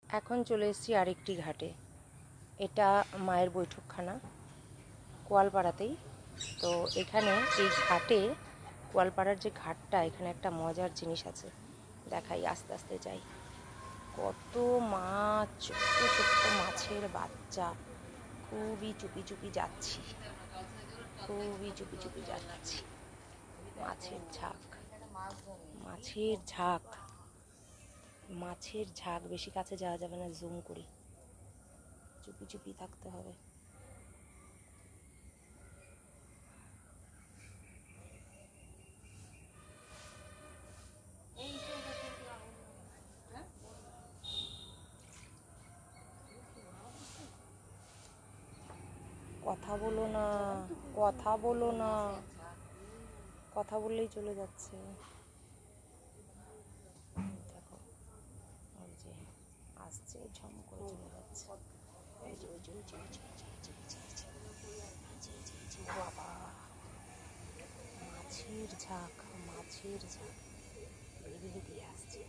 এখন চলে এসেছি আরেকটি ঘাটে। এটা মায়ের বৈঠকখানা কোয়ালপাড়াতেই। তো এখানে এই ঘাটে, কোয়ালপাড়ার যে ঘাটটা, এখানে একটা মজার জিনিস আছে, দেখাই, আস্তে আস্তে যাই। কত মাছ, ছোট্ট ছোট্ট মাছের বাচ্চা। খুবই চুপি চুপি যাচ্ছি, খুবই চুপি চুপি যাচ্ছি। মাছের ঝাঁক, মাছের ঝাঁক, মাছের ঝাঁক। বেশি কাছে যাওয়া যাবে না, জুম করি। চুপি চুপি থাকতে হবে। কথা বলো না, কথা বলো না, কথা বললেই চলে যাচ্ছে। দেখো, ওই যে আসছে, ঝম করে চলে যাচ্ছে। বাবা, মাছের ঝাঁক, মাছের ঝাঁক বেরিয়ে দিয়ে আসছে।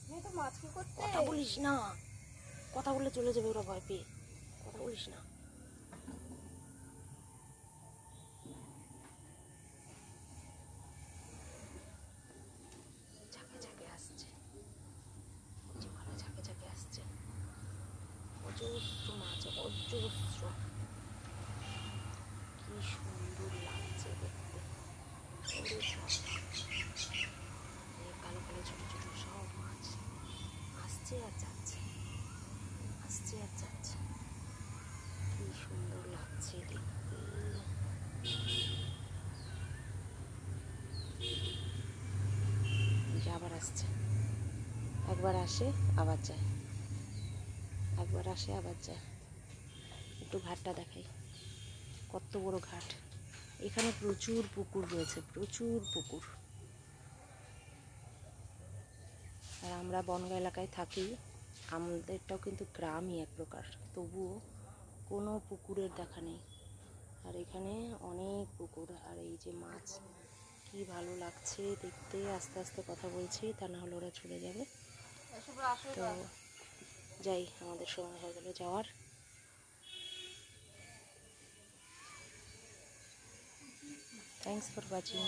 কত মাছ! কথা বলিস না, কথা বললে চলে যাবে ওরা ভয় পেয়ে। কথা বলিস না। ঝাঁকে ঝাঁকে আসছে, ওখানে ঝাঁকে ঝাঁকে আসছে। অজস্র মাছ, অজস্র। কি সুন্দর লাগছে দেখতে। কালো কালো ছোট ছোট সব মাছ আসছে আর যাচ্ছে, আসছে আর যাচ্ছে। কি সুন্দর লাগছে দেখতে। আবার আসছে, একবার আসে আবার যায়, একবার আসে আবার যায়। একটু ঘাটটা দেখাই, কত বড় ঘাট। এখানে প্রচুর পুকুর রয়েছে, প্রচুর পুকুর। আর আমরা বনগা এলাকায় থাকি, আমাদেরটাও কিন্তু গ্রামই এক প্রকার, তবুও কোনো পুকুরের দেখা নেই। আর এখানে অনেক পুকুর। আর এই যে মাছ, কি ভালো লাগছে দেখতে। আস্তে আস্তে কথা বলছি, তা না হলে ওরা চলে যাবে। তো যাই, আমাদের সময় হয়ে গেল যাওয়ার। Thanks for watching.